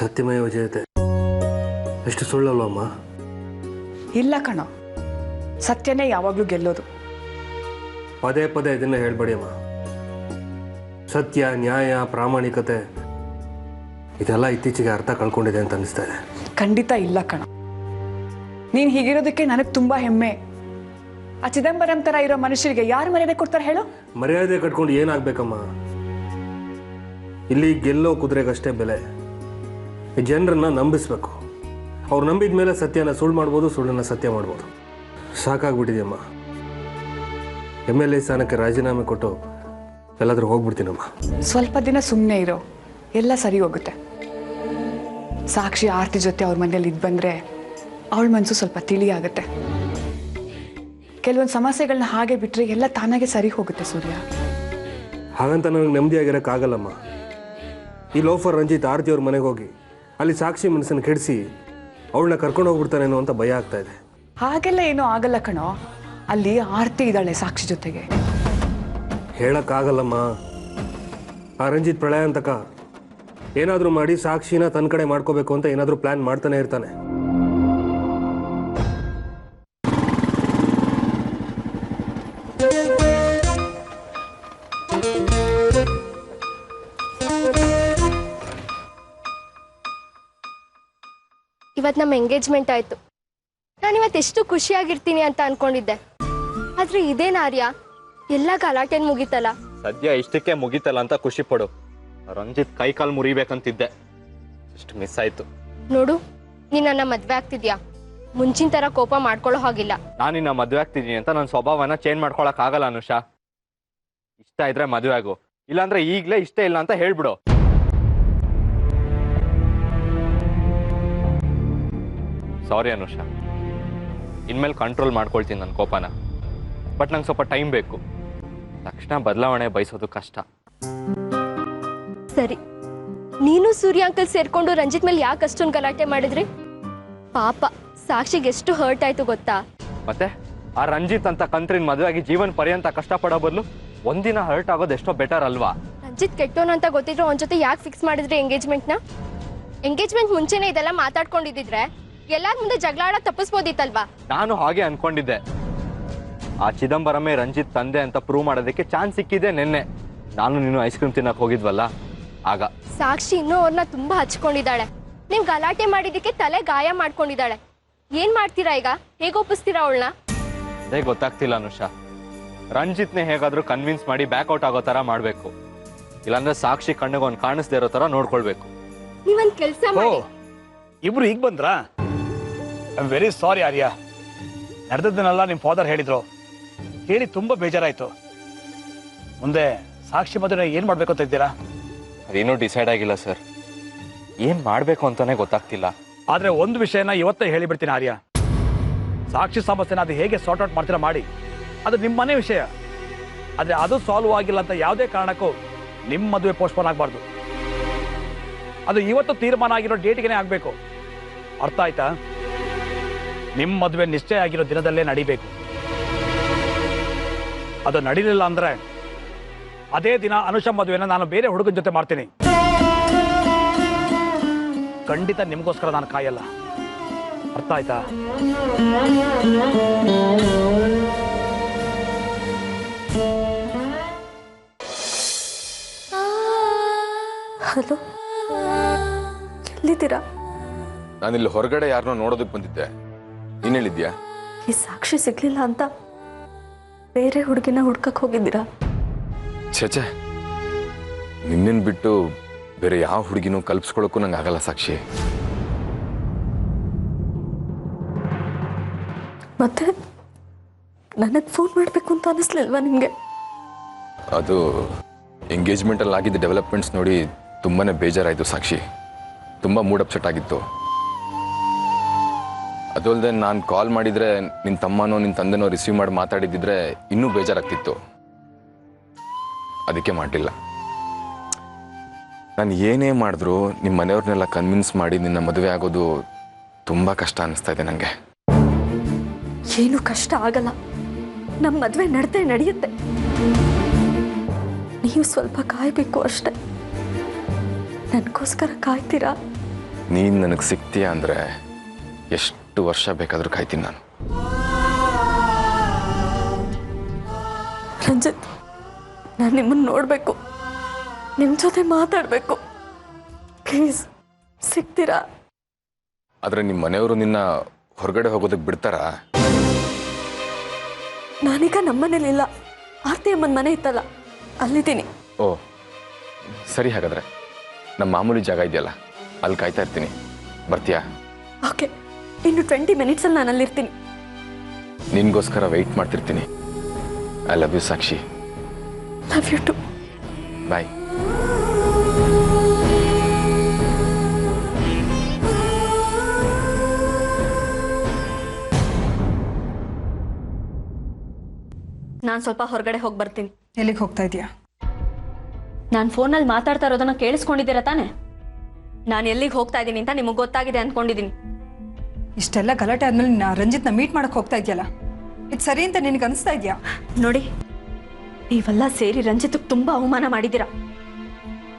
ಸತ್ಯಮಯ ಜಯತೆ ಎಷ್ಟು ಸುಳ್ಳಲ್ವಮ್ಮ? ಇಲ್ಲ ಕಣೋ, ಸತ್ಯನೇ ಯಾವಾಗಲೂ ಗೆಲ್ಲೋದು. ಪದೇ ಪದೇ ಇದನ್ನ ಹೇಳ್ಬೇಡಿ ಅಮ್ಮ. ಸತ್ಯ, ನ್ಯಾಯ, ಪ್ರಾಮಾಣಿಕತೆ ಇದೆಲ್ಲ ಇತ್ತೀಚೆಗೆ ಅರ್ಥ ಕಳ್ಕೊಂಡಿದೆ ಅಂತ ಅನಿಸ್ತಾ ಇದೆ. ಖಂಡಿತ ಇಲ್ಲ ಕಣೋ. ನೀನು ಹೀಗಿರೋದಕ್ಕೆ ನನಗೆ ತುಂಬ ಹೆಮ್ಮೆ. ಆ ಚಿದಂಬರಂ ಥರ ಇರೋ ಮನುಷ್ಯರಿಗೆ ಯಾರು ಮರ್ಯಾದೆ ಕೊಡ್ತಾರೆ ಹೇಳು? ಮರ್ಯಾದೆ ಕಟ್ಕೊಂಡು ಏನಾಗಬೇಕಮ್ಮ? ಇಲ್ಲಿ ಗೆಲ್ಲೋ ಕುದುರೆಗಷ್ಟೇ ಬೆಲೆ. ಜನರನ್ನ ನಂಬಿಸ್ಬೇಕು. ಅವ್ರು ನಂಬಿದ ಮೇಲೆ ಸತ್ಯನ ಸುಳ್ಳು ಮಾಡ್ಬೋದು, ಸುಳ್ಳನ್ನು ಸತ್ಯ ಮಾಡ್ಬೋದು. ಸಾಕಾಗ್ಬಿಟ್ಟಿದೆಯಮ್ಮ. MLA ಸ್ಥಾನಕ್ಕೆ ರಾಜೀನಾಮೆ ಕೊಟ್ಟು ಎಲ್ಲಾದ್ರೂ ಹೋಗ್ಬಿಡ್ತೀನಮ್ಮ. ಸ್ವಲ್ಪ ದಿನ ಸುಮ್ಮನೆ ಇರೋ, ಎಲ್ಲ ಸರಿ ಹೋಗುತ್ತೆ. ಸಾಕ್ಷಿ ಆರ್ತಿ ಜೊತೆ ಅವ್ರ ಮನೇಲಿ ಇದ್ದು ಬಂದರೆ ಅವಳ ಮನಸ್ಸು ಸ್ವಲ್ಪ ತಿಳಿ ಆಗುತ್ತೆ. ಕೆಲವೊಂದು ಸಮಸ್ಯೆಗಳನ್ನ ಹಾಗೆ ಬಿಟ್ಟರೆ ಎಲ್ಲ ತಾನಾಗೆ ಸರಿ ಹೋಗುತ್ತೆ ಸೂರ್ಯ. ಹಾಗಂತ ನನಗೆ ನೆಮ್ಮದಿಯಾಗಿರೋಕ್ಕಾಗಲ್ಲಮ್ಮ. ಈ ಲೋಫರ್ ರಂಜಿತ್ ಆರ್ತಿ ಅವ್ರ ಮನೆಗೆ ಹೋಗಿ ಅಲ್ಲಿ ಸಾಕ್ಷಿ ಮನಸ್ಸನ್ನು ಕೆಡಿಸಿ ಅವಳನ್ನ ಕರ್ಕೊಂಡು ಹೋಗ್ಬಿಡ್ತಾನೇನೋ ಅಂತ ಭಯ ಆಗ್ತಾ ಇದೆ. ಹಾಗೆಲ್ಲ ಏನೂ ಆಗಲ್ಲ ಕಣೋ. ಅಲ್ಲಿ ಆರ್ತಿ ಇದ್ದಾಳೆ ಸಾಕ್ಷಿ ಜೊತೆಗೆ. ಹೇಳಕ್ಕಾಗಲ್ಲಮ್ಮ. ಆ ರಂಜಿತ್ ಪ್ರಳಯ ಅಂತಕ ಏನಾದರೂ ಮಾಡಿ ಸಾಕ್ಷಿನ ತನ್ನ ಕಡೆ ಮಾಡ್ಕೋಬೇಕು ಅಂತ ಏನಾದರೂ ಪ್ಲಾನ್ ಮಾಡ್ತಾನೆ ಇರ್ತಾನೆ. ಇವತ್ತು ನಮ್ಮ ಎಂಗೇಜ್ಮೆಂಟ್ ಆಯ್ತು. ನಾನು ಇವತ್ತು ಎಷ್ಟು ಖುಷಿಯಾಗಿರ್ತೀನಿ ಅಂತ ಅನ್ಕೊಂಡಿದ್ದೆ. ಆದ್ರೆ ಇದೇನ ಆರ್ಯ, ಎಲ್ಲ ಗಲಾಟೆನ್ ಮುಗೀತಲ್ಲ. ಸದ್ಯ ಇಷ್ಟಕ್ಕೆ ಮುಗೀತಲ್ಲ ಅಂತ ಖುಷಿ ಪಡು. ರಂಜಿತ್ ಕೈ ಕಾಲು ಮುರಿಬೇಕಂತಿದ್ದೆ, ಇಷ್ಟು ಮಿಸ್ ಆಯ್ತು. ನೋಡು, ನೀನ್ ನನ್ನ ಮದ್ವೆ ಆಗ್ತಿದ್ಯಾ, ಮುಂಚಿನ ತರ ಕೋಪ ಮಾಡ್ಕೊಳ್ಳೋ ಹಾಗಿಲ್ಲ. ನಾನು ನಿನ್ನ ಮದ್ವೆ ಆಗ್ತಿದ್ದೀನಿ ಅಂತ ನನ್ನ ಸ್ವಭಾವನ ಚೇಂಜ್ ಮಾಡ್ಕೊಳಕ್ ಆಗಲ್ಲ ಅನುಷಾ. ಇಷ್ಟ ಇದ್ರೆ ಮದ್ವೆ ಆಗು, ಇಲ್ಲಾಂದ್ರೆ ಈಗ್ಲೇ ಇಷ್ಟ ಇಲ್ಲ ಅಂತ ಹೇಳ್ಬಿಡು. ಸಾರಿ ಅನುಷಾ, ಇನ್ಮೇಲೆ ಕಂಟ್ರೋಲ್ ಮಾಡ್ಕೊಳ್ತೀನಿ ನನ್ನ ಕೋಪನ. ಬಟ್ ನಂಗೆ ಸ್ವಲ್ಪ ಟೈಮ್ ಬೇಕು. ತಕ್ಷಣ ಬದಲಾವಣೆ ಬಯಸೋದು ಕಷ್ಟ. ಸರಿ, ನೀನು ಸೂರ್ಯ ಅಂಕಲ್ ಸೇರ್ಕೊಂಡು ರಂಜಿತ್ ಮೇಲೆ ಯಾಕೆ ಅಷ್ಟೊಂದು ಗಲಾಟೆ ಮಾಡಿದ್ರಿ? ಪಾಪ ಸಾಕ್ಷಿಗೆ ಎಷ್ಟು ಹರ್ಟ್ ಆಯ್ತು ಗೊತ್ತಾ? ಮತ್ತೆ ಆ ರಂಜಿತ್ ಅಂತ ಕಂತ್ರಿನ ಮದುವೆ ಆಗಿ ಜೀವನ ಪರ್ಯಂತ ಕಷ್ಟಪಡೋ ಬದಲು ಒಂದಿನ ಹರ್ಟ್ ಆಗೋದು ಎಷ್ಟೋ ಬೆಟರ್ ಅಲ್ವಾ? ರಂಜಿತ್ ಕೆಟ್ಟೋನು ಅಂತ ಗೊತ್ತಿದ್ರು ಅವನ ಜೊತೆ ಯಾಕೆ ಫಿಕ್ಸ್ ಮಾಡಿದ್ರಿ ಎಂಗೇಜ್ಮೆಂಟ್ನ? ಎಂಗೇಜ್ಮೆಂಟ್ ಮುಂಚೆನೆ ಇದೆಲ್ಲ ಮಾತಾಡ್ಕೊಂಡಿದ್ರೆ ಎಲ್ಲಾರ ಮುಂದೆ ಜಗಳ ಆಡೋದು ತಪ್ಪಿಸ್ಬೋದಿತ್ತಲ್ವಾ? ನಾನು ಹಾಗೆ ಅನ್ಕೊಂಡಿದ್ದೆ. ಆ ಚಿದಂಬರಮೇ ರಂಜಿತ್ ತಂದೆ ಅಂತ ಪ್ರೂವ್ ಮಾಡೋದಕ್ಕೆ ಚಾನ್ಸ್ ಸಿಕ್ಕಿದೆ ನಿನ್ನೆ. ನಾನು ನೀನು ಐಸ್ ಕ್ರೀಮ್ ತಿನ್ನಕ್ ಹೋಗಿದ್ವಲ್ಲ ಆಗ. ಸಾಕ್ಷಿ ಇನ್ನೂ ಅವ್ರನ್ನ ತುಂಬಾ ಹಚ್ಕೊಂಡಿದ್ದಾಳೆ. ನೀವ್ ಗಲಾಟೆ ಮಾಡಿದಕ್ಕೆ ತಲೆ ಗಾಯ ಮಾಡ್ಕೊಂಡಿದ್ದಾಳೆ. ಏನ್ ಮಾಡ್ತೀರಾ ಈಗ? ಹೇಗೆ ಒಪ್ಪಿಸ್ತೀರಾ ಅವಳನ್ನ? ಅದೇ ಗೊತ್ತಾಗ್ತಿಲ್ಲ ಅನುಷಾ. ರಂಜಿತ್ನೇ ಹೇಗಾದ್ರೂ ಕನ್ವಿನ್ಸ್ ಮಾಡಿ ಬ್ಯಾಕ್ಔಟ್ ಆಗೋ ತರ ಮಾಡ್ಬೇಕು. ಇಲ್ಲಾಂದ್ರೆ ಸಾಕ್ಷಿ ಕಣ್ಣಿಗೆ ಒಂದ್ ಕಾಣಿಸ್ದೇ ಇರೋ ತರ ನೋಡ್ಕೊಳ್ಬೇಕು. ನೀವೊಂದ್ ಕೆಲ್ಸ ಮಾಡಿ. ಇಬ್ರು ಈಗ ಬಂದ್ರಾ? ಐ ಆಮ್ ವೆರಿ ಸಾರಿ ಆರ್ಯ. ನಡೆದದ್ದನ್ನೆಲ್ಲ ನಿಮ್ಮ ಫಾದರ್ ಹೇಳಿದ್ರು, ಹೇಳಿ ತುಂಬಾ ಬೇಜಾರಾಯ್ತು. ಮುಂದೆ ಸಾಕ್ಷಿ ಮದುವೆ ಏನ್ ಮಾಡ್ಬೇಕು ಅಂತ ಇದ್ದೀರಾ? ಅದೇನೂ ಡಿಸೈಡ್ ಆಗಿಲ್ಲ ಸರ್. ಏನ್ ಮಾಡ್ಬೇಕು ಅಂತಾನೆ ಗೊತ್ತಾಗ್ತಿಲ್ಲ. ಆದ್ರೆ ಒಂದು ವಿಷಯನ ಇವತ್ತೇ ಹೇಳಿಬಿಡ್ತೀನಿ ಆರ್ಯ. ಸಾಕ್ಷಿ ಸಮಸ್ಯೆನ ಅದು ಹೇಗೆ ಸಾರ್ಟ್ ಔಟ್ ಮಾಡ್ತೀರಾ ಮಾಡಿ, ಅದು ನಿಮ್ಮ ಮನೆ ವಿಷಯ. ಆದ್ರೆ ಅದು ಸಾಲ್ವ್ ಆಗಿಲ್ಲ ಅಂತ ಯಾವುದೇ ಕಾರಣಕ್ಕೂ ನಿಮ್ಮ ಮದುವೆ ಪೋಸ್ಟ್ಪೋನ್ ಆಗಬಾರ್ದು. ಅದು ಇವತ್ತು ತೀರ್ಮಾನ ಆಗಿರೋ ಡೇಟ್ಗೆ ಆಗಬೇಕು. ಅರ್ಥ ಆಯ್ತಾ? ನಿಮ್ಮ ಮದುವೆ ನಿಶ್ಚಯ ಆಗಿರೋ ದಿನದಲ್ಲೇ ನಡಿಬೇಕು. ಅದು ನಡೀಲಿಲ್ಲ ಅಂದ್ರೆ ಅದೇ ದಿನ ಅನುಷಾ ಮದುವೆನ ನಾನು ಬೇರೆ ಹುಡುಗನ ಜೊತೆ ಮಾಡ್ತೀನಿ. ಖಂಡಿತ ನಿಮಗೋಸ್ಕರ ನಾನು ಕಾಯಲ್ಲ. ಅರ್ಥ ಆಯ್ತಾ? ಹಲೋ, ಎಲ್ಲಿದ್ದೀರಾ? ನಾನಿಲ್ಲಿ ಹೊರಗಡೆ ಯಾರನ್ನೋ ನೋಡೋದಕ್ಕೆ ಬಂದಿದ್ದೆ. ನೀನ್ ಹೇಳಿದ್ಯಾ? ಈ ಸಾಕ್ಷಿ ಸಿಗ್ಲಿಲ್ಲ ಅಂತ ಬೇರೆ ಹುಡುಗಿನ ಹುಡ್ಕಕ್ ಹೋಗಿದ್ದೀರಾ? ಛೇ, ನಿನ್ನನ್ ಬಿಟ್ಟು ಬೇರೆ ಯಾವ ಹುಡುಗಿನೂ ಕಲ್ಪಿಸ್ಕೊಳಕ್ಕೂ ನಂಗೆ ಆಗಲ್ಲ ಸಾಕ್ಷಿ. ಮತ್ತೆ ನನಗೆ ಫೋನ್ ಮಾಡಬೇಕು ಅಂತ ಅನಿಸ್ಲಿಲ್ವಾ ನಿಮಗೆ? ಅದು ಎಂಗೇಜ್ಮೆಂಟಲ್ಲಿ ಆಗಿದ್ದ ಡೆವಲಪ್ಮೆಂಟ್ಸ್ ನೋಡಿ ತುಂಬಾನೇ ಬೇಜಾರಾಯಿತು ಸಾಕ್ಷಿ. ತುಂಬ ಮೂಡ್ ಅಪ್ಸೆಟ್ ಆಗಿತ್ತು. ಅದು ಅಲ್ಲದೆ ನಾನು ಕಾಲ್ ಮಾಡಿದರೆ ನಿನ್ನ ತಮ್ಮನೋ ನಿನ್ನ ತಂದೆನೋ ರಿಸೀವ್ ಮಾಡಿ ಮಾತಾಡಿದ್ದಿದ್ರೆ ಇನ್ನೂ ಬೇಜಾರಾಗ್ತಿತ್ತು. ಅದಕ್ಕೆ ಮಾಡಲಿಲ್ಲ. ನಾನು ಏನೇ ಮಾಡಿದ್ರು ನಿಮ್ಮ ಮನೆಯವ್ರನ್ನೆಲ್ಲ ಕನ್ವಿನ್ಸ್ ಮಾಡಿ ನಿನ್ನ ಮದುವೆ ಆಗೋದು ತುಂಬ ಕಷ್ಟ ಅನ್ನಿಸ್ತಾ ಇದೆ ನನಗೆ. ಏನು ಕಷ್ಟ ಆಗಲ್ಲ, ನಮ್ಮ ಮದುವೆ ನಡೆಯುತ್ತೆ. ನೀವು ಸ್ವಲ್ಪ ಕಾಯಬೇಕು ಅಷ್ಟೆ. ನನಗೋಸ್ಕರ ಕಾಯ್ತೀರಾ? ನೀನು ನನಗೆ ಸಿಗ್ತೀಯ ಅಂದರೆ ಎಷ್ಟು ವರ್ಷ ಬೇಕಾದರೂ ಕಾಯ್ತೀನಿ ನಾನು. ರಂಜಿತ್, ನಾನು ನಿಮ್ಮನ್ನು ನೋಡಬೇಕು, ನಿಮ್ಮ ಜೊತೆ ಮಾತಾಡಬೇಕು. ಪ್ಲೀಸ್ ಸಿಗ್ತೀರಾ? ಆದರೆ ನಿಮ್ಮ ಮನೆಯವರು ನಿನ್ನ ಹೊರಗಡೆ ಹೋಗೋದಕ್ಕೆ ಬಿಡ್ತಾರಾ? ನಾನೀಗ ನಮ್ಮನೇಲಿಲ್ಲ, ಆರ್ತಿ ಅಮ್ಮನ ಮನೆ ಇತ್ತಲ್ಲ, ಅಲ್ಲಿದ್ದೀನಿ. ಓ ಸರಿ, ಹಾಗಾದರೆ ನಮ್ಮ ಮಾಮೂಲಿ ಜಾಗ ಇದೆಯಲ್ಲ, ಅಲ್ಲಿ ಕಾಯ್ತಾ ಇರ್ತೀನಿ. ಬರ್ತೀಯಾ? ಓಕೆ, ಇನ್ನು 20 ಮಿನಿಟ್ಸಲ್ಲಿ ನಾನು ಅಲ್ಲಿರ್ತೀನಿ. ನಿನಗೋಸ್ಕರ ವೆಯ್ಟ್ ಮಾಡ್ತಿರ್ತೀನಿ. I love you Sakshi. Love you too. Bye. ನಾನು ಸ್ವಲ್ಪ ಹೊರಗಡೆ ಹೋಗಿ ಬರ್ತೀನಿ. ಎಲ್ಲಿಗೆ ಹೋಗ್ತಾ ಇದೀಯಾ? ನಾನು ಫೋನಲ್ಲಿ ಮಾತಾಡ್ತಾ ಇರೋದನ್ನ ಕೇಳಿಸ್ಕೊಂಡಿದ್ದೀರಾ ತಾನೆ? ನಾನು ಎಲ್ಲಿಗೆ ಹೋಗ್ತಾ ಇದ್ದೀನಿ ಅಂತ ನಿಮಗೆ ಗೊತ್ತಾಗಿದೆ ಅಂದ್ಕೊಂಡಿದ್ದೀನಿ. ಇಷ್ಟೆಲ್ಲ ಗಲಾಟೆ ಆದ್ಮೇಲೆ ರಂಜಿತ್ನ ಮೀಟ್ ಮಾಡಕ್ ಹೋಗ್ತಾ ಇದೆಯಲ್ಲ, ಇದು ಸರಿ ಅಂತ ನಿನಗೆ ಅನಿಸ್ತಾ ಇದೆಯಾ? ನೋಡಿ, ನೀವೆಲ್ಲ ಸೇರಿ ರಂಜಿತ್ಗೆ ತುಂಬಾ ಅವಮಾನ ಮಾಡಿದ್ದೀರಾ.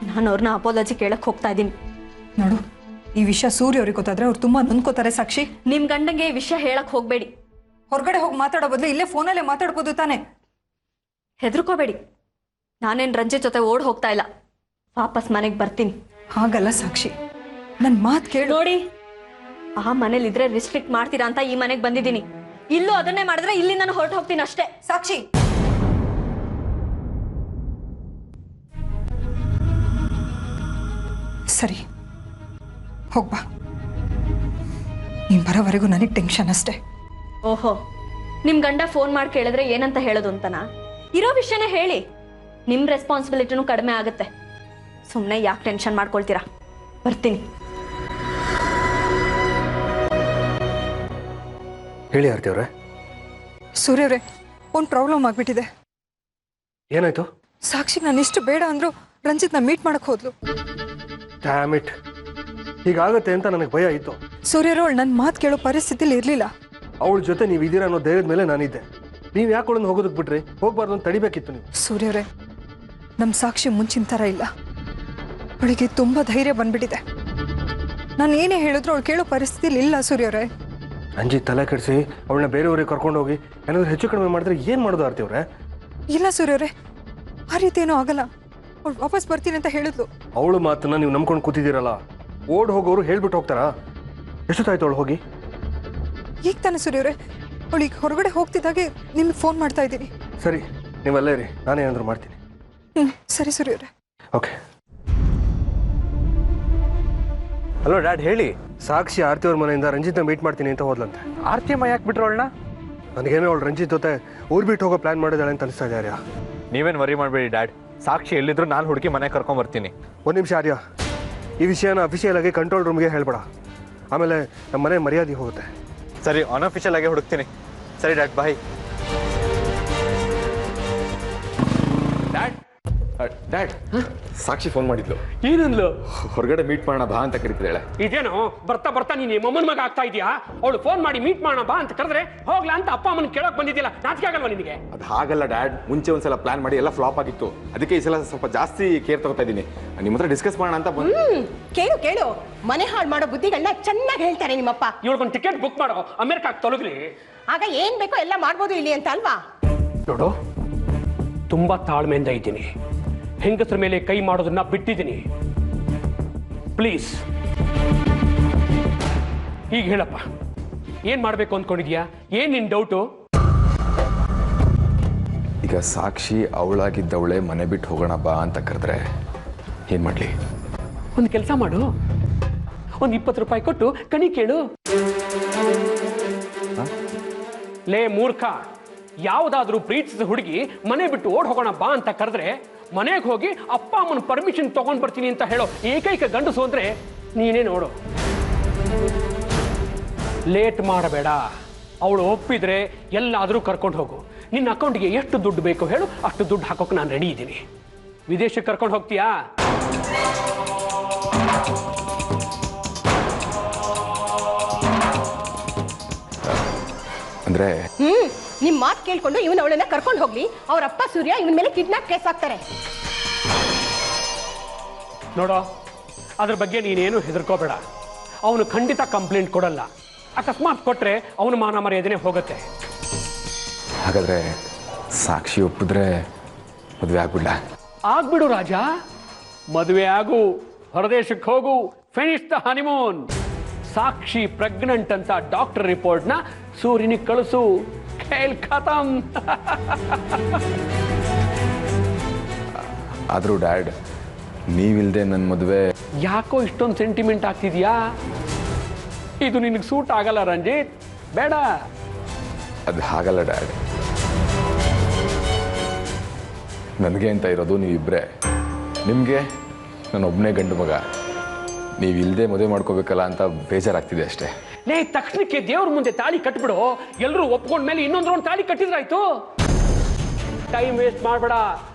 ನಾನು ಅವ್ರನ್ನ ಅಪಾಲಜಿ ಕೇಳಕ್ ಹೋಗ್ತಾ ಇದ್ದೀನಿ. ನೋಡು, ಈ ವಿಷಯ ಸೂರ್ಯ ಅವ್ರಿಗೆ ಗೊತ್ತಾದ್ರೆ ಅವ್ರು ತುಂಬಾ ನೊಂದ್ಕೋತಾರೆ ಸಾಕ್ಷಿ. ನಿಮ್ ಗಂಡಂಗೆ ಈ ವಿಷಯ ಹೇಳಕ್ ಹೋಗ್ಬೇಡಿ. ಹೊರಗಡೆ ಹೋಗಿ ಮಾತಾಡೋ ಬದಲು ಇಲ್ಲೇ ಫೋನಲ್ಲೇ ಮಾತಾಡ್ಬೋದು ತಾನೆ. ಹೆದರ್ಕೋಬೇಡಿ, ನಾನೇನು ರಂಜಿತ್ ಜೊತೆ ಓಡ್ ಹೋಗ್ತಾ ಇಲ್ಲ, ವಾಪಸ್ ಮನೆಗೆ ಬರ್ತೀನಿ. ಹಾಗಲ್ಲ ಸಾಕ್ಷಿ, ನನ್ನ ಮಾತು ಕೇಳು. ನೋಡಿ, ಆ ಮನೇಲಿ ಇದ್ರೆ ರಿಸ್ಟ್ರಿಕ್ಟ್ ಮಾಡ್ತೀರಾ ಅಂತ ಈ ಮನೆಗೆ ಬಂದಿದ್ದೀನಿ. ಇಲ್ಲೂ ಅದನ್ನೇ ಮಾಡಿದ್ರೆ ಇಲ್ಲಿ ನಾನು ಹೊರಟು ಹೋಗ್ತೀನಿ ಅಷ್ಟೇ. ಸಾಕ್ಷಿ, ಸರಿ ಹೋಗ್ಬಾ. ನೀನ್ ಬರೋವರೆಗೂ ನನಗೆ ಟೆನ್ಷನ್ ಅಷ್ಟೇ. ಓಹೋ, ನಿಮ್ ಗಂಡ ಫೋನ್ ಮಾಡಿ ಕೇಳಿದ್ರೆ ಏನಂತ ಹೇಳೋದು ಅಂತನಾ? ಇರೋ ವಿಷಯನೇ ಹೇಳಿ, ನಿಮ್ ರೆಸ್ಪಾನ್ಸಿಬಿಲಿಟಿನೂ ಕಡಿಮೆ ಆಗುತ್ತೆ. ಸುಮ್ಮನೆ ಯಾಕೆ ಟೆನ್ಷನ್ ಮಾಡ್ಕೊಳ್ತೀರಾ? ಬರ್ತೀನಿ. ಹೇಳಿ ಆರ್ತಿ ಅವರೇ. ಸೂರ್ಯವ್ರೆ, ಒಂದು ಪ್ರಾಬ್ಲಮ್ ಆಗ್ಬಿಟ್ಟಿದೆ. ಏನಾಯ್ತು? ಸಾಕ್ಷಿ ನಾನು ಇಷ್ಟು ಬೇಡ ಅಂದ್ರು ರಂಜಿತ್ನ ಮೀಟ್ ಮಾಡಕ್ ಹೋದ್ಲು. ಡ್ಯಾಮ್ ಇಟ್, ಹೀಗಾಗತ್ತೆ ಅಂತ ನನಗೆ ಭಯ ಇತ್ತು. ಸೂರ್ಯರು ಅವಳು ನನ್ನ ಮಾತು ಕೇಳೋ ಪರಿಸ್ಥಿತಿಲಿ ಇರಲಿಲ್ಲ. ಅವಳ ಜೊತೆ ನೀವು ಇದೀರ ಅನ್ನೋ ಧೈರ್ಯದ ಮೇಲೆ ನಾನಿದ್ದೆ. ನೀವು ಯಾಕೆ ಅವಳನ್ನು ಹೋಗೋದಕ್ಕೆ ಬಿಟ್ರಿ? ಹೋಗ್ಬಾರ್ದು ಅಂತ ತಡಿಬೇಕಿತ್ತು ನೀವು. ಸೂರ್ಯವ್ರೆ, ನಮ್ಮ ಸಾಕ್ಷಿ ಮುಂಚಿನ ಥರ ಇಲ್ಲ. ಅವಳಿಗೆ ತುಂಬ ಧೈರ್ಯ ಬಂದ್ಬಿಟ್ಟಿದೆ. ನಾನು ಏನೇ ಹೇಳಿದ್ರು ಅವಳು ಕೇಳೋ ಪರಿಸ್ಥಿತಿಲಿ ಇಲ್ಲ. ಸೂರ್ಯವ್ರೆ, ಅಂಜಿ ತಲೆ ಕೆಡಿಸಿ ಅವಳನ್ನ ಬೇರೆಯವ್ರಿಗೆ ಕರ್ಕೊಂಡು ಹೋಗಿ ಏನಾದರೂ ಹೆಚ್ಚು ಕಡಿಮೆ ಮಾಡಿದ್ರೆ ಏನು ಮಾಡೋದು ಆರ್ತಿ ಅವರೇ? ಇಲ್ಲ ಸೂರ್ಯವ್ರೆ, ಆ ರೀತಿ ಏನೂ ಆಗಲ್ಲ. ಅವಳು ವಾಪಸ್ ಬರ್ತೀನಿ ಅಂತ ಹೇಳಿದ್ಲು. ಅವಳು ಮಾತನ್ನ ನೀವು ನಂಬ್ಕೊಂಡು ಕೂತಿದ್ದೀರಲ್ಲ, ಓಡ್ ಹೋಗೋರು ಹೇಳ್ಬಿಟ್ಟು ಹೋಗ್ತಾರಾ? ಎಷ್ಟೊತ್ತಾಯ್ತು ಅವಳು ಹೋಗಿ? ಈಗ ತಾನೆ ಸೂರ್ಯವ್ರೆ, ಅವಳಿಗೆ ಹೊರಗಡೆ ಹೋಗ್ತಿದ್ದಾಗೆ ನಿಮ್ಗೆ ಫೋನ್ ಮಾಡ್ತಾ ಇದ್ದೀನಿ. ಸರಿ, ನೀವಲ್ಲೇ ಇರಿ, ನಾನೇನಾದರೂ ಮಾಡ್ತೀನಿ. ಸರಿ ಸೂರ್ಯವ್ರೆ. ಓಕೆ. ಹಲೋ ಡ್ಯಾಡ್, ಹೇಳಿ. ಸಾಕ್ಷಿ ಆರ್ತಿ ಅವ್ರ ಮನೆಯಿಂದ ರಂಜಿತ್ನ ಮೀಟ್ ಮಾಡ್ತೀನಿ ಅಂತ ಹೋದ್ಲಂತೆ. ಆರ್ತಿ ಅಮ್ಮ ಯಾಕೆ ಬಿಟ್ರು ಅವಳನ್ನ? ನನಗೇನೋ ಅವಳು ರಂಜಿತ್ ಜೊತೆ ಊರು ಬಿಟ್ಟು ಹೋಗೋ ಪ್ಲಾನ್ ಮಾಡಿದಾಳೆ ಅಂತ ಅನಿಸ್ತಾ ಇದೆ. ಆರ್ಯ, ನೀವೇನು ವರಿ ಮಾಡಬೇಡಿ ಡ್ಯಾಡ್. ಸಾಕ್ಷಿ ಎಲ್ಲಿದ್ರು ನಾನು ಹುಡುಕಿ ಮನೆ ಕರ್ಕೊಂಬರ್ತೀನಿ. ಒಂದು ನಿಮಿಷ ಆರ್ಯ, ಈ ವಿಷಯನ ಅಫಿಷಿಯಲ್ ಆಗಿ ಕಂಟ್ರೋಲ್ ರೂಮ್ಗೆ ಹೇಳ್ಬೇಡ, ಆಮೇಲೆ ನಮ್ಮ ಮನೆ ಮರ್ಯಾದೆ ಹೋಗುತ್ತೆ. ಸರಿ, ಅನ್ಅಫಿಷಿಯಲ್ ಆಗಿ ಹುಡುಕ್ತೀನಿ. ಸರಿ ಡ್ಯಾಡ್, ಬಾಯ್. ಡ್ಯಾಡ್ ಡ್ಯಾಡ್, ಸಾಕ್ಷಿ ಫೋನ್ ಮಾಡಿದ್ಲು. ಏನಂದ್ಲು? ಹೊರಗಡೆ ಮೀಟ್ ಮಾಡೋಣ ಬಾ ಅಂತ ಕರಿತಿದ್ದಾಳೆ. ಇದೇನು ಬರ್ತಾ ಬರ್ತಾ ನೀನು ಮಮ್ಮನ ಮಗ ಆಗ್ತಾ ಇದೆಯಾ? ಅವಳು ಫೋನ್ ಮಾಡಿ ಮೀಟ್ ಮಾಡೋಣ ಬಾ ಅಂತ ಕರೆದ್ರೆ ಹೋಗ್ಲಾ ಅಂತ ಅಪ್ಪ ಅಮ್ಮನ ಕೇಳೋಕೆ ಬಂದಿದ್ದಿಲ್ಲ. ನಾಚಿಕೆ ಆಗಲ್ವಾ ನಿನಗೆ? ಅದು ಹಾಗಲ್ಲ ಡ್ಯಾಡ್, ಮುಂಚೆ ಒಂದ್ಸಲ ಪ್ಲಾನ್ ಮಾಡಿ ಎಲ್ಲ ಫ್ಲಾಪ್ ಆಗಿತ್ತು. ಅದಕ್ಕೆ ಈ ಸಲ ಸ್ವಲ್ಪ ಜಾಸ್ತಿ ಕೇರ್ ತಗೋತಾ ಇದ್ದೀನಿ. ನಿಮ್ಮ ಹತ್ರ ಡಿಸ್ಕಸ್ ಮಾಡೋಣ ಅಂತ ಬಂದು. ಕೇಳು ಕೇಳು, ಮನೆ ಹಾಳು ಮಾಡೋ ಬುದ್ಧಿಗಳನ್ನ ಚೆನ್ನಾಗಿ ಹೇಳ್ತಾರೆ ನಿಮ್ಮಪ್ಪ. ಇವಳಿಗೊಂದು ಟಿಕೆಟ್ ಬುಕ್ ಮಾಡೋ, ಅಮೆರಿಕಾಗೆ ತೊಲಗ್ಲಿ. ಆಗ ಏನ್ ಬೇಕೋ ಎಲ್ಲ ಮಾಡ್ಬೋದು ಇಲ್ಲಿ ಅಂತ ಅಲ್ವಾ? ನೋಡು, ತುಂಬಾ ತಾಳ್ಮೆಯಿಂದ ಇದ್ದೀನಿ. ಹೆಂಗಸರ ಮೇಲೆ ಕೈ ಮಾಡೋದನ್ನ ಬಿಟ್ಟಿದ್ದೀನಿ. ಪ್ಲೀಸ್ ಈಗ ಹೇಳಪ್ಪ, ಏನ್ ಮಾಡ್ಬೇಕು ಅಂದ್ಕೊಂಡಿದ್ಯಾ? ಏನ್ ನಿನ್ ಡೌಟು? ಈಗ ಸಾಕ್ಷಿ ಅವಳಾಗಿದ್ದವಳೆ ಮನೆ ಬಿಟ್ಟು ಹೋಗೋಣ ಬಾ ಅಂತ ಕರೆದ್ರೆ ಏನ್ ಮಾಡ್ಲಿ? ಒಂದು ಕೆಲಸ ಮಾಡು, ಒಂದು 20 ರೂಪಾಯಿ ಕೊಟ್ಟು ಕಣಿ ಕೇಳು. ಲೇ ಮೂರ್ಖ, ಯಾವುದಾದ್ರೂ ಪ್ರೀತಿಸಿದ ಹುಡುಗಿ ಮನೆ ಬಿಟ್ಟು ಓಡ್ ಹೋಗೋಣ ಬಾ ಅಂತ ಕರೆದ್ರೆ ಮನೆಗೆ ಹೋಗಿ ಅಪ್ಪ ಅಮ್ಮನ ಪರ್ಮಿಷನ್ ತಗೊಂಡ್ ಬರ್ತೀನಿ ಅಂತ ಹೇಳೋ ಏಕೈಕ ಗಂಡಸು ಅಂದ್ರೆ ನೀನೇ ನೋಡು. ಲೇಟ್ ಮಾಡಬೇಡ. ಅವಳು ಒಪ್ಪಿದ್ರೆ ಎಲ್ಲಾದರೂ ಕರ್ಕೊಂಡು ಹೋಗು. ನಿನ್ನ ಅಕೌಂಟ್ಗೆ ಎಷ್ಟು ದುಡ್ಡು ಬೇಕು ಹೇಳು, ಅಷ್ಟು ದುಡ್ಡು ಹಾಕೋಕೆ ನಾನು ರೆಡಿ ಇದ್ದೀನಿ. ವಿದೇಶಕ್ಕೆ ಕರ್ಕೊಂಡು ಹೋಗ್ತೀಯಾ? ಅಂದ್ರೆ ನಿಮ್ ಮಾತು ಕೇಳ್ಕೊಂಡು ಇವನ್ ಅವಳನ್ನ ಕರ್ಕೊಂಡು ಹೋಗ್ಲಿ. ಅವ್ರ ಅಪ್ಪ ಸೂರ್ಯ ಇವನ್ ಮೇಲೆ ಕಿಡ್ನಾಪ್ ಕೇಸ್ ಹಾಕ್ತಾರೆ. ನೋಡೋ, ಅದ್ರ ಬಗ್ಗೆ ನೀನೇನು ಹೆದರ್ಕೋಬೇಡ. ಅವನು ಖಂಡಿತ ಕಂಪ್ಲೇಂಟ್ ಕೊಡಲ್ಲ. ಅಕಸ್ಮಾತ್ ಕೊಟ್ರೆ ಅವನ ಮಾನ ಮರ್ಯಾದೆನೇ ಹೋಗುತ್ತೆ. ಹಾಗಾದರೆ ಸಾಕ್ಷಿ ಒಪ್ಪಿದ್ರೆ ಮದುವೆ ಆಗ್ಬಿಡ್ಲ? ಆಗ್ಬಿಡು ರಾಜ, ಮದುವೆ ಆಗು, ಹೊರದೇಶಕ್ಕೆ ಹೋಗು, finish the honeymoon. Sakshi pregnant ಅಂತ ಡಾಕ್ಟರ್ ರಿಪೋರ್ಟ್ನ ಸೂರ್ಯನಿಗೆ ಕಳಿಸು, ಖೇಲ್ ಖತಮ್. ಆದರೂ ಡ್ಯಾಡ್, ನೀವಿಲ್ದೆ ನನ್ನ ಮದುವೆ ಯಾಕೋ ಇಷ್ಟೊಂದು ಸೆಂಟಿಮೆಂಟ್ ಆಗ್ತಿದ್ಯಾ? ಇದು ನಿನಗೆ ಸೂಟ್ ಆಗಲ್ಲ ರಂಜಿತ್, ಬೇಡ. ಅದು ಹಾಗಲ್ಲ ಡ್ಯಾಡ್, ನನಗೆ ಅಂತ ಇರೋದು ನೀವಿಬ್ಬರೇ. ನಿಮಗೆ ನಾನೊಬ್ಬನೇ ಗಂಡು ಮಗ, ನೀವಿಲ್ಲದೆ ಮದುವೆ ಮಾಡ್ಕೋಬೇಕಲ್ಲ ಅಂತ ಬೇಜಾರಾಗ್ತಿದೆ ಅಷ್ಟೇ. ಲೇ, ತಕ್ಷಣಕ್ಕೆ ದೇವ್ರ ಮುಂದೆ ತಾಳಿ ಕಟ್ಬಿಡು, ಎಲ್ಲರೂ ಒಪ್ಕೊಂಡ್ಮೇಲೆ ಇನ್ನೊಂದು ರೌಂಡ್ ತಾಳಿ ಕಟ್ಟಿದ್ರಾಯ್ತು. ಟೈಮ್ ವೇಸ್ಟ್ ಮಾಡಬೇಡ,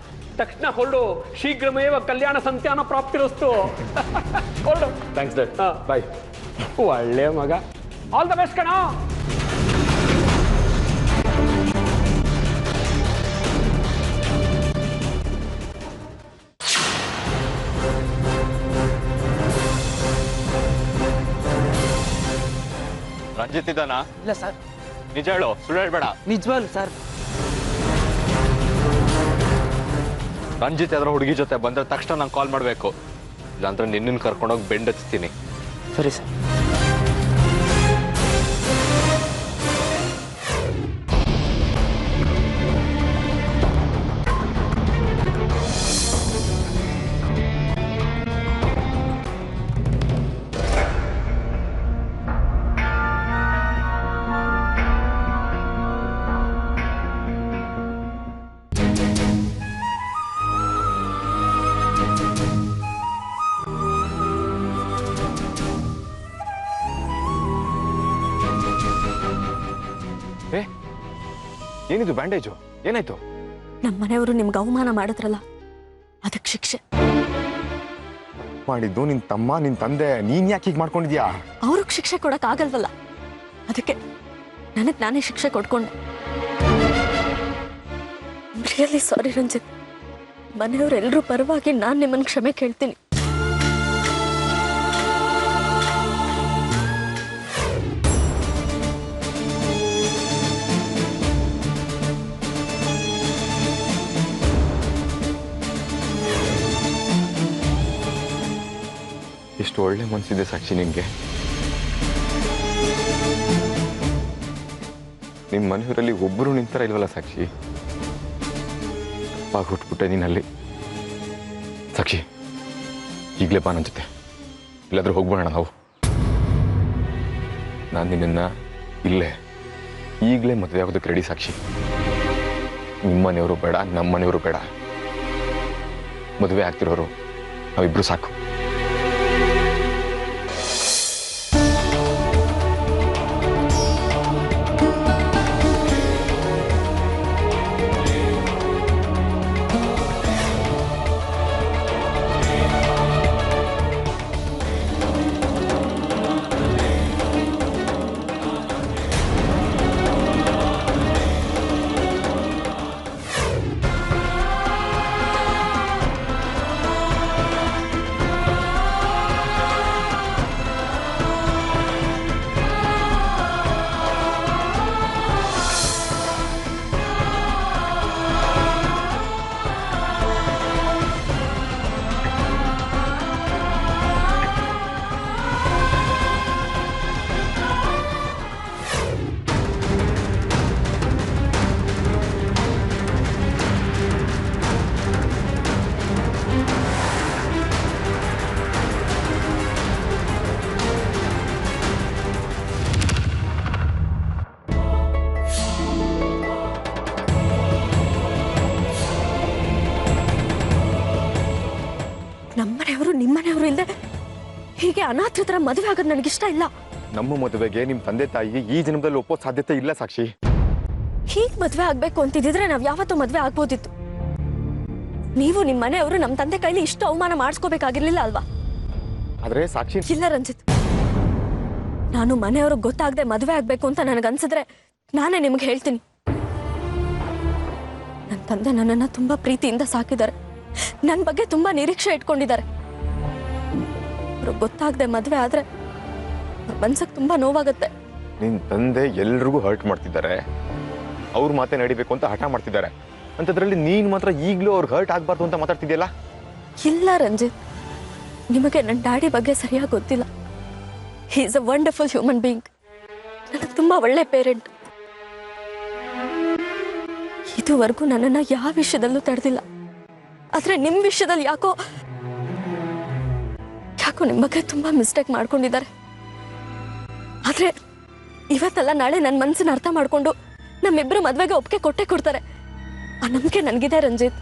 ತಕ್ಷಣ ಹೊರಡು. ಶೀಘ್ರಮೇವ ಕಲ್ಯಾಣ ಸಂತಾನ ಪ್ರಾಪ್ತಿರಸ್ತು. ಹೊರಡು. ಥ್ಯಾಂಕ್ಸ್ ಡ್ಯಾಡ್, ಬಾಯ್. ಒಳ್ಳೆ ಮಗ, ಆಲ್ ದ ಬೆಸ್ಟ್ ಕಣ. ರಂಜಿತ್ ಇದ್ದಾನಾ? ಇಲ್ಲ ಸರ್. ನಿಜ ಹೇಳು, ಸುಳ್ಳು ಹೇಳ್ಬೇಡ. ನಿಜವಾಗ್ಲು ಸರ್. ರಂಜಿತ್ ಯಾವ್ದಾರ ಹುಡುಗಿ ಜೊತೆ ಬಂದ್ರೆ ತಕ್ಷಣ ನಂಗೆ ಕಾಲ್ ಮಾಡಬೇಕು, ಇಲ್ಲಾಂದ್ರೆ ನಿನ್ನನ್ನು ಕರ್ಕೊಂಡೋಗಿ ಬೆಂಡ್ ಹಚ್ತೀನಿ. ಸರಿ ಸರ್. ಏನಿದು ಬ್ಯಾಂಡೇಜು? ಏನಾಯ್ತು? ನಮ್ಮ ಮನೆಯವರು ನಿಮ್ಗೆ ಅವಮಾನ ಮಾಡಿದ್ರಲ್ಲ, ಅದಕ್ಕೆ ಶಿಕ್ಷೆ. ಮಾಡಿದ್ದು ನಿನ್ ತಮ್ಮ, ನಿನ್ ತಂದೆ, ನೀನ್ ಯಾಕೆ ಹೀಗೆ ಮಾಡ್ಕೊಂಡಿದ್ಯಾ? ಅವ್ರಿಗೆ ಶಿಕ್ಷೆ ಕೊಡಕ್ ಆಗಲ್ವಲ್ಲ, ಅದಕ್ಕೆ ನನಗೆ ನಾನೇ ಶಿಕ್ಷೆ ಕೊಡ್ಕೊಂಡೆ. ರಿಯಲಿ ಸಾರಿ ರಂಜಿತ್, ಮನೆಯವರೆಲ್ಲರೂ ಪರವಾಗಿ ನಾನು ನಿಮ್ಮನ್ನು ಕ್ಷಮೆ ಕೇಳ್ತೀನಿ. ಎಷ್ಟು ಒಳ್ಳೆ ಮನಸ್ಸಿದೆ ಸಾಕ್ಷಿ ನಿನ್ಗೆ. ನಿಮ್ಮ ಮನೆಯವರಲ್ಲಿ ಒಬ್ಬರು ನಿಂತರ ಇಲ್ವಲ್ಲ ಸಾಕ್ಷಿ. ಅಪ್ಪ ಹುಟ್ಬಿಟ್ಟೆ ನೀನಲ್ಲಿ. ಸಾಕ್ಷಿ, ಈಗಲೇ ಬಾ ನನ್ನ ಜೊತೆ, ಇಲ್ಲಾದ್ರೂ ಹೋಗ್ಬಿಡೋಣ ನಾವು. ನಾನು ನಿನ್ನ ಇಲ್ಲೇ ಈಗಲೇ ಮದುವೆ ಆಗೋದಕ್ಕೆ ರೆಡಿ ಸಾಕ್ಷಿ. ನಿಮ್ಮನೆಯವರು ಬೇಡ, ನಮ್ಮನೆಯವರು ಬೇಡ, ಮದುವೆ ಆಗ್ತಿರೋರು ನಾವಿಬ್ರು ಸಾಕು. ನಮ್ಮನೆಯವರು ನಿಮ್ಮನೆಯವರು ಇಲ್ಲದೆ ಹೀಗೆ ಅನಾಥರ ಥರ ಮದುವೆ ಆಗೋದು ನನಗಿಷ್ಟ ಇಲ್ಲ. ನಮ್ಮ ಮದುವೆಗೆ ನಿಮ್ಮ ತಂದೆ ತಾಯಿ ಈ ಜನ್ಮದಲ್ಲಿ ಒಪ್ಪೋ ಸಾಧ್ಯತೆ ಇಲ್ಲ ಸಾಕ್ಷಿ. ಹೀಗೆ ಮದುವೆ ಆಗ್ಬೇಕು ಅಂತಿದ್ರೆ ನಾವು ಯಾವತ್ತೂ ಮದುವೆ ಆಗ್ಬೋದಿತ್ತು. ನೀವು ನಿಮ್ಮ ಮನೆಯವರು ನಮ್ಮ ತಂದೆ ಕೈಲಿ ಇಷ್ಟು ಅವಮಾನ ಮಾಡಿಸ್ಕೋಬೇಕಾಗಿರ್ಲಿಲ್ಲ ಅಲ್ವಾ? ಆದ್ರೆ ಸಾಕ್ಷಿ, ಇಲ್ಲ ರಂಜಿತ್, ನಾನು ಮನೆಯವ್ರಿಗೆ ಗೊತ್ತಾಗದೆ ಮದುವೆ ಆಗ್ಬೇಕು ಅಂತ ನನಗನ್ಸಿದ್ರೆ ನಾನೇ ನಿಮ್ಗೆ ಹೇಳ್ತೀನಿ. ನನ್ನ ತಂದೆ ನನ್ನನ್ನು ತುಂಬಾ ಪ್ರೀತಿಯಿಂದ ಸಾಕಿದ್ದಾರೆ, ನನ್ನ ಬಗ್ಗೆ ತುಂಬಾ ನಿರೀಕ್ಷೆ ಇಟ್ಕೊಂಡಿದ್ದಾರೆ. ಅವ್ರಿಗೆ ಗೊತ್ತಾಗದೆ ಮದುವೆ ಆದ್ರೆ ಮನ್ಸಿಗೆ ತುಂಬಾ ನೋವಾಗುತ್ತೆ. ನಿನ್ನ ತಂದೆ ಎಲ್ರಿಗೂ ಹರ್ಟ್ ಮಾಡ್ತಿದ್ದಾರೆ, ಅವ್ರ ಮಾತೆ ನಡಿಬೇಕು ಅಂತ ಹಠ ಮಾಡ್ತಿದ್ದಾರೆ. ಅಂಥದ್ರಲ್ಲಿ ನೀನು ಮಾತ್ರ ಈಗಲೂ ಅವ್ರಿಗೆ ಹರ್ಟ್ ಆಗಬಾರ್ದು ಅಂತ ಮಾತಾಡ್ತಿದ್ಯಲ್ಲ? ಇಲ್ಲ ರಂಜಿತ್, ನಿಮಗೆ ನನ್ನ ಡ್ಯಾಡಿ ಬಗ್ಗೆ ಸರಿಯಾಗಿ ಗೊತ್ತಿಲ್ಲ. He is a wonderful human being. ನನಗೆ ತುಂಬಾ ಒಳ್ಳೆ ಪೇರೆಂಟ್. ಇದುವರೆಗೂ ನನ್ನನ್ನು ಯಾವ ವಿಷಯದಲ್ಲೂ ತಡೆದಿಲ್ಲ. ಆದ್ರೆ ನಿಮ್ಮ ವಿಷಯದಲ್ಲಿ ಯಾಕೋ ನಿಮ್ಮ ಬಗ್ಗೆ ತುಂಬಾ ಮಿಸ್ಟೇಕ್ ಮಾಡ್ಕೊಂಡಿದ್ದಾರೆ. ಆದ್ರೆ ಇವತ್ತಲ್ಲ ನಾಳೆ ನನ್ನ ಮನಸ್ಸನ್ನ ಅರ್ಥ ಮಾಡ್ಕೊಂಡು ನಮ್ಮಿಬ್ಬರು ಮದ್ವೆಗೆ ಒಪ್ಪಿಗೆ ಕೊಟ್ಟೆ ಕೊಡ್ತಾರೆ. ಆ ನಂಬಿಕೆ ನನಗಿದೆ ರಂಜಿತ್.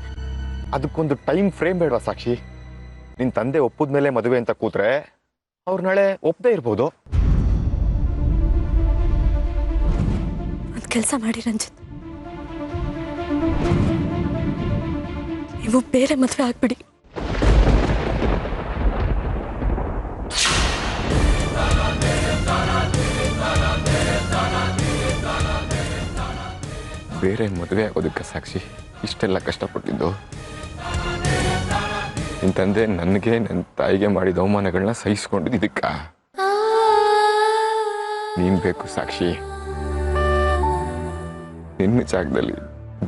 ಅದಕ್ಕೊಂದು ಟೈಮ್ ಫ್ರೇಮ್ ಬೇಡವಾ ಸಾಕ್ಷಿ? ನಿನ್ನ ತಂದೆ ಒಪ್ಪದ್ಮೇಲೆ ಮದುವೆ ಅಂತ ಕೂತ್ರೆ ಅವ್ರು ನಾಳೆ ಒಪ್ಪದೇ ಇರ್ಬೋದು. ಒಂದು ಕೆಲಸ ಮಾಡಿ ರಂಜಿತ್, ನೀವು ಬೇರೆ ಮದುವೆ ಆಗ್ಬಿಡಿ. ಬೇರೆ ಮದುವೆ ಆಗೋದಕ್ಕೆ ಸಾಕ್ಷಿ ಇಷ್ಟೆಲ್ಲ ಕಷ್ಟಪಟ್ಟಿದ್ದು? ನಿನ್ನ ತಂದೆ ನನಗೆ ನನ್ನ ತಾಯಿಗೆ ಮಾಡಿದ ಅವಮಾನಗಳನ್ನ ಸಹಿಸ್ಕೊಂಡಿದ್ದು ಇದಕ್ಕ? ನೀನ್ ಬೇಕು ಸಾಕ್ಷಿ. ನಿನ್ನ ಜಾಗದಲ್ಲಿ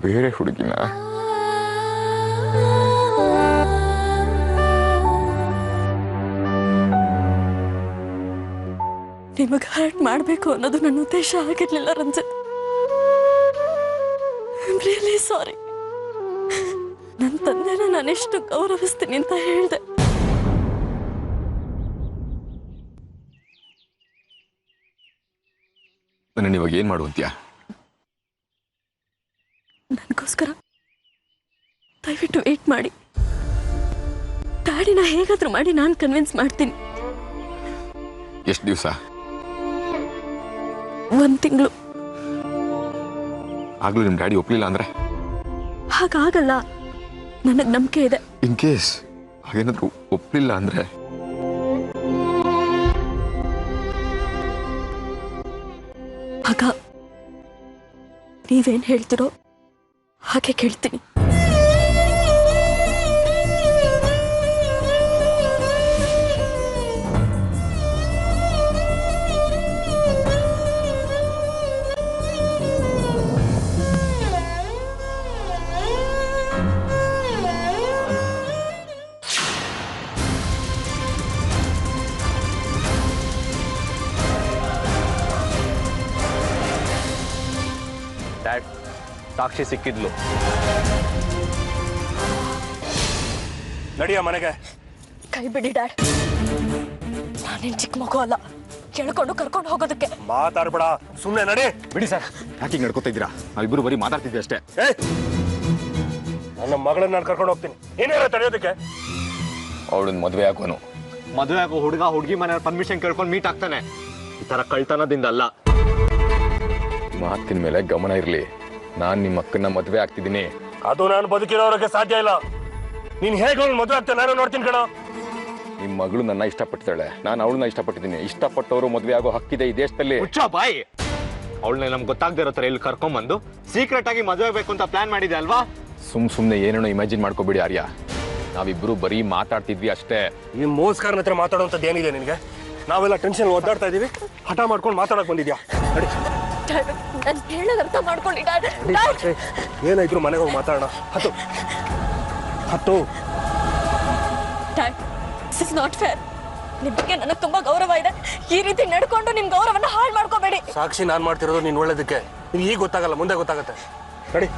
ಬೇರೆ ಹುಡುಗಿನ ನಿಮಗೆ ಹರ್ಟ್ ಮಾಡಬೇಕು ಅನ್ನೋದು ನನ್ನ ಉದ್ದೇಶ ಆಗಿರ್ಲಿಲ್ಲ Ranjith. I am really sorry. ನನ್ನ ತಂದೆನ ನಾನೆಷ್ಟು ಗೌರವಿಸ್ತೀನಿ ಅಂತ ಹೇಳಿದೆ. ನನ್ನ ಇವಾಗ ಏನ್ ಮಾಡುವಂತ್ಯಾ? ನನಗೋಸ್ಕರ ದಯವಿಟ್ಟು ವೇಟ್ ಮಾಡಿ. ಡ್ಯಾಡಿನ ಹೇಗಾದ್ರೂ ಮಾಡಿ ನಾನು ಕನ್ವಿನ್ಸ್ ಮಾಡ್ತೀನಿ. ಎಷ್ಟು ದಿವಸ? 1 ತಿಂಗಳು. ಆಗ್ಲೂ ನಿಮ್ ಡ್ಯಾಡಿ ಒಪ್ಲಿಲ್ಲ ಅಂದ್ರೆ? ಹಾಗಾಗಲ್ಲ, ನನಗೆ ನಂಬಿಕೆ ಇದೆ. ಇನ್ ಕೇಸ್ ಹಾಗೇನಾದ್ರೂ ಒಪ್ಲಿಲ್ಲ ಅಂದ್ರೆ ಆಗ ನೀವೇನ್ ಹೇಳ್ತಿರೋ ಹಾಗೆ ಕೇಳ್ತೀನಿ. ಡ್ಯಾಡ್, ಸಾಕ್ಷಿ ಸಿಕ್ಕಿದ್ಲು. ನಡಿಯ ಮನೆಗೆ. ಕೈ ಬಿಡಿ ಡ್ಯಾಡ್, ನಾನೇನ್ ಚಿಕ್ಕ ಮಗು ಅಲ್ಲ ಕೇಳ್ಕೊಂಡು ಕರ್ಕೊಂಡು ಹೋಗೋದಕ್ಕೆ. ಮಾತಾಡ್ಬೇಡ, ಸುಮ್ಮನೆ ನಡಿ. ಬಿಡಿ ಸರ್, ಯಾಕೆ ನಡ್ಕೋತಾ ಇದ್ದೀರಾ? ನಾವಿಬ್ರು ಬರೀ ಮಾತಾಡ್ತಿದ್ವಿ ಅಷ್ಟೇ. ನನ್ನ ಮಗಳನ್ನ ನಾನು ಕರ್ಕೊಂಡು ಹೋಗ್ತೀನಿ, ಏನೇರ ತಡೆಯೋದಕ್ಕೆ? ಅವಳನ್ನ ಮದುವೆ ಆಗೋನು. ಮದುವೆ ಆಗೋ ಹುಡುಗ ಹುಡುಗಿ ಮನೆಯವ್ರ ಪರ್ಮಿಷನ್ ಕೇಳ್ಕೊಂಡು ಮೀಟ್ ಆಗ್ತಾನೆ. ಈ ತರ ಕಳ್ತನದಿಂದ ಅಲ್ಲ. ಮಾತಿನ ಮೇಲೆ ಗಮನ ಇರ್ಲಿ. ನಾನ್ ನಿಮ್ಮ ಅಕ್ಕನ ಮದುವೆ ಆಗ್ತಿದ್ದೀನಿ. ಅದು ನಾನು ಬದುಕಿರೋರಿಗೆ ಸಾಧ್ಯ ಇಲ್ಲ. ನೀನ್ ಹೇಗೆ ಅವಳು ಮದುವೆ ಆಗ್ತಾ ನಾನು ನೋಡ್ತೀನಿ ಕಣ. ನಿಮ್ಮ ಮಗಳು ನನ್ನ ಇಷ್ಟಪಟ್ಟಿದ್ದಾಳೆ, ನಾನು ಅವಳನ್ನ ಇಷ್ಟಪಟ್ಟಿದ್ದೀನಿ. ಇಷ್ಟಪಟ್ಟವರು ಮದುವೆ ಆಗೋ ಹಕ್ಕಿದೆ ಈ ದೇಶದಲ್ಲಿ. ಹುಚ್ಚ ಬಾಯಿ, ಅವಳನ್ನ ನಮ್ಗೆ ಗೊತ್ತಾಗದೇ ಇರೋ ತರ ಇಲ್ಲಿ ಕರ್ಕೊಂಡ್ಬಂದು ಸೀಕ್ರೆಟ್ ಆಗಿ ಮದುವೆ ಬೇಕು ಅಂತ ಪ್ಲಾನ್ ಮಾಡಿದೆ ಅಲ್ವಾ? ಸುಮ್ನೆ ಏನೇನೋ ಇಮ್ಯಾಜಿನ್ ಮಾಡ್ಕೋಬೇಡಿ ಆರ್ಯ. ನಾವಿಬ್ರು ಬರೀ ಮಾತಾಡ್ತಿದ್ವಿ ಅಷ್ಟೇ. ಈ ಮೋಸ್ಕಾರನ ಹತ್ರ ಮಾತಾಡುವಂಥದ್ದು ಏನಿದೆ ನಿನಗೆ? ನಾವೆಲ್ಲ ಟೆನ್ಷನ್ ಒದ್ದಾಡ್ತಾ ಇದೀವಿ, ಹಠ ಮಾಡ್ಕೊಂಡು ಮಾತಾಡಕ್ ಬಂದಿದ್ಯಾ? ನಾನು ಹೇಳೋದು ಅರ್ಥ ಮಾಡ್ಕೊಳ್ಳಿ ಡ್ಯಾಡ್. ಏನಾಯ್ತು ಮನೆಗೆ ಹೋಗಿ ಮಾತಾಡೋಣ. ಹತ್ತು ಹತ್ತು. Dad, this is not fair. ನಿಮ್ಮ ಬಗ್ಗೆ ನನಗೆ ತುಂಬಾ ಗೌರವ ಇದೆ. ಈ ರೀತಿ ನಡ್ಕೊಂಡು ನಿಮ್ ಗೌರವನ ಹಾಳು ಮಾಡ್ಕೋಬೇಡಿ. ಸಾಕ್ಷಿ ನಾನ್ ಮಾಡ್ತಿರೋದು ನೀನ್ ಒಳ್ಳೇದಕ್ಕೆ. ನಿಮ್ಗೆ ಈಗ ಗೊತ್ತಾಗಲ್ಲ, ಮುಂದೆ ಗೊತ್ತಾಗತ್ತೆ. ನಡಿ.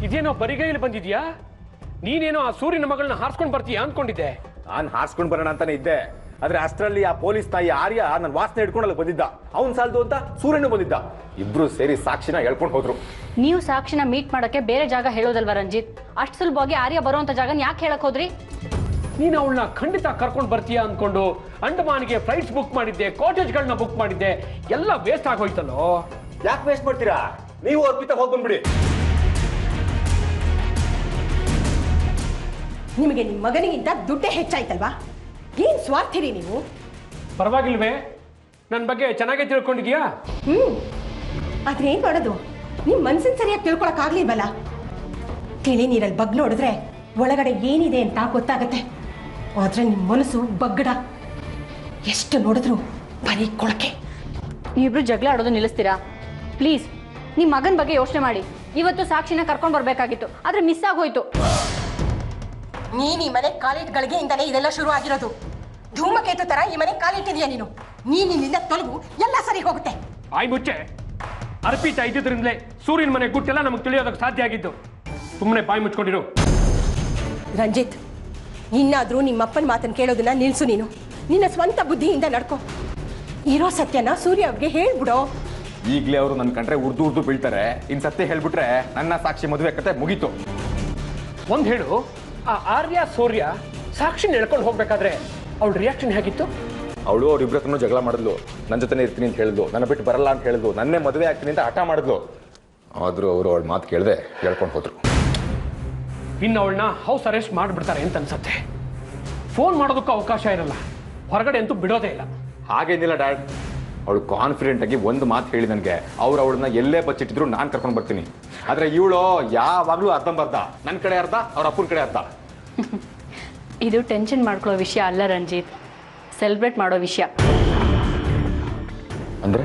ಇದೇನೋ ಬರಿಗೈಲಿ ಬಂದಿದ್ಯಾ? ನೀನೇನೋ ಆ ಸೂರ್ಯನ ಮಗಳನ್ನ ಹಾರಿಸ್ಕೊಂಡು ಬರ್ತೀಯಾ ಅನ್ಕೊಂಡಿದ್ದೆ. ನಾನು ಹಾರಿಸ್ಕೊಂಡು ಬರೋಣ ಅಂತಾನೆ ಇದ್ದೆ. ಆದ್ರೆ ಅಷ್ಟರಲ್ಲಿ ಆ ಪೊಲೀಸ್ ತಾಯಿ ಆರ್ಯ ನನ್ನ ವಾಸನೆ ಹಿಡ್ಕೊಂಡಲ್ಲ ಬಂದಿದ್ದ. ಅವ್ನ್ ಸಾಲದು ಅಂತ ಸೂರ್ಯನು ಬಂದಿದ್ದ. ಇಬ್ರು ಸೇರಿ ಸಾಕ್ಷಿನ ಹೇಳ್ಕೊಂಡು ಹೋದ್ರು. ನೀವು ಸಾಕ್ಷಿನ ಮೀಟ್ ಮಾಡೋಕೆ ಬೇರೆ ಜಾಗ ಹೇಳೋದಲ್ವಾ ರಂಜಿತ್? ಅಷ್ಟು ಸುಲಭವಾಗಿ ಆರ್ಯ ಬರೋಂಥ ಜಾಗನ ಯಾಕೆ ಹೇಳಕ್ ಹೋದ್ರಿ? ನೀನು ಅವಳನ್ನ ಖಂಡಿತ ಕರ್ಕೊಂಡು ಬರ್ತೀಯಾ ಅನ್ಕೊಂಡು ಅಂಡಮಾನ್ಗೆ ಫ್ಲೈಟ್ಸ್ ಬುಕ್ ಮಾಡಿದ್ದೆ, ಕಾಟೇಜ್ಗಳನ್ನ ಬುಕ್ ಮಾಡಿದ್ದೆ. ಎಲ್ಲ ವೇಸ್ಟ್ ಆಗೋಯ್ತಲ್ಲೋ. ಯಾಕೆ ವೇಸ್ಟ್ ಮಾಡ್ತೀರಾ? ನೀವು ಅರ್ಪಿತ ಹೋಗಿ ಬಂದ್ಬಿಡಿ. ನಿಮಗೆ ನಿಮ್ಮ ಮಗನಿಗಿಂತ ದುಡ್ಡೇ ಹೆಚ್ಚಾಯ್ತಲ್ವಾ? ಏನು ಸ್ವಾರ್ಥಿರಿ ನೀವು? ಪರವಾಗಿಲ್ವೇ? ನನ್ನ ಬಗ್ಗೆ ಚೆನ್ನಾಗೇ ತಿಳ್ಕೊಂಡಿದ್ಯಾ? ಆದ್ರೆ ಏನು ಮಾಡೋದು? ನಿಮ್ಮ ಮನ್ಸಿನ ಸರಿಯಾಗಿ ತಿಳ್ಕೊಳಕ್ಕಾಗ್ಲಿಲ್ವಲ್ಲ. ತಿಳಿ ನೀರಲ್ಲಿ ಬಗ್ ನೋಡಿದ್ರೆ ಒಳಗಡೆ ಏನಿದೆ ಅಂತ ಗೊತ್ತಾಗತ್ತೆ. ಆದ್ರೆ ನಿಮ್ಮ ಮನಸ್ಸು ಬಗ್ಗಡ. ಎಷ್ಟು ನೋಡಿದ್ರು ಬರೀ ಕೊಳಕೆ. ನೀವಿಬ್ರು ಜಗಳ ಆಡೋದು ನಿಲ್ಲಿಸ್ತೀರಾ ಪ್ಲೀಸ್? ನಿಮ್ಮ ಮಗನ ಬಗ್ಗೆ ಯೋಚನೆ ಮಾಡಿ. ಇವತ್ತು ಸಾಕ್ಷಿನ ಕರ್ಕೊಂಡು ಬರಬೇಕಾಗಿತ್ತು, ಆದರೆ ಮಿಸ್ ಆಗೋಯ್ತು. ನೀನು ಈ ಮನೆ ಕಾಲಿಟ್ಗಳಿಗೆಯಿಂದಲೇ ಇದೆಲ್ಲ ಶುರು ಆಗಿರೋದು. ಧೂಮಕೇತು ತರ ಈ ಮನೆ ಕಾಲಿಟ್ಟಿದೀಯ ನೀನು. ನೀನಿಂದ ತೊಲಗು, ಎಲ್ಲ ಸರಿ ಹೋಗುತ್ತೆ. ಆಯ್ ಮುಚ್ಚೆ. ಅರ್ಪಿತಾ ಇದ್ದಿದ್ರಿಂದಲೇ ಸೂರ್ಯನ ಮನೆ ಗುಟ್ಟೆಲ್ಲ ನಮಗೆ ತಿಳಿಯೋದಕ್ಕೆ ಸಾಧ್ಯ ಆಗಿದ್ದು. ಸುಮ್ಮನೆ ಬಾಯಿ ಮುಚ್ಕೊಂಡಿರು. ರಂಜಿತ್, ಇನ್ನಾದ್ರೂ ನಿಮ್ಮಪ್ಪನ ಮಾತನ್ನು ಕೇಳೋದನ್ನ ನಿಲ್ಸು. ನೀನು ನಿನ್ನ ಸ್ವಂತ ಬುದ್ಧಿಯಿಂದ ನಡ್ಕೊ. ಇರೋ ಸತ್ಯನ ಸೂರ್ಯ ಅವ್ರಿಗೆ ಹೇಳ್ಬಿಡೋ. ಈಗಲೇ ಅವರು ನನ್ನ ಕಂಡ್ರೆ ಉರ್ದು ಬೀಳ್ತಾರೆ. ಇನ್ನು ಸತ್ಯ ಹೇಳ್ಬಿಟ್ರೆ ನನ್ನ ಸಾಕ್ಷಿ ಮದುವೆ ಕತೆ ಮುಗೀತು. ಒಂದು ಹೇಳು, ಆ ಆರ್ಯ ಸೂರ್ಯ ಸಾಕ್ಷಿ ಎಳ್ಕೊಂಡು ಹೋಗ್ಬೇಕಾದ್ರೆ ಅವಳ ರಿಯಾಕ್ಷನ್ ಹೇಗಿತ್ತು? ಅವಳು ಅವ್ರಿಬ್ರ ಹತ್ರನೂ ಜಗಳ ಮಾಡಿದ್ಲು. ನನ್ನ ಜೊತೆನೇ ಇರ್ತೀನಿ ಅಂತ ಹೇಳಿದ್ಲು, ನನ್ನ ಬಿಟ್ಟು ಬರಲ್ಲ ಅಂತ ಹೇಳಿದ್ಲು, ನನ್ನೇ ಮದುವೆ ಆಗ್ತೀನಿ ಅಂತ ಹಠ ಮಾಡಿದ್ಲು. ಆದರೂ ಅವರು ಅವಳ ಮಾತು ಕೇಳದೆ ಹೇಳ್ಕೊಂಡು ಹೋದ್ರು. ಇನ್ನು ಅವಳನ್ನ ಹೌಸ್ ಅರೆಸ್ಟ್ ಮಾಡಿಬಿಡ್ತಾರೆ ಅಂತ ಅನ್ಸತ್ತೆ. ಫೋನ್ ಮಾಡೋದಕ್ಕೂ ಅವಕಾಶ ಇರಲ್ಲ, ಹೊರಗಡೆ ಅಂತೂ ಬಿಡೋದೇ ಇಲ್ಲ. ಹಾಗೇನಿಲ್ಲ ಡ್ಯಾಡ್. ಅವಳು ಕಾನ್ಫಿಡೆಂಟ್ ಆಗಿ ಒಂದು ಮಾತು ಹೇಳಿ ನನಗೆ, ಅವಳನ್ನ ಎಲ್ಲೇ ಬಚ್ಚಿಟ್ಟಿದ್ರು ನಾನು ಕರ್ಕೊಂಡು ಬರ್ತೀನಿ. ಆದರೆ ಇವಳು ಯಾವಾಗಲೂ ಅರ್ಧಂಬರ್ಧ, ನನ್ನ ಕಡೆ ಅರ್ಧ, ಅವ್ರ ಅಪ್ಪನ ಕಡೆ ಅರ್ಧ. ಇದು ಟೆನ್ಷನ್ ಮಾಡ್ಕೊಳ್ಳೋ ವಿಷಯ ಅಲ್ಲ ರಂಜಿತ್, ಸೆಲೆಬ್ರೇಟ್ ಮಾಡೋ ವಿಷಯ. ಅಂದ್ರೆ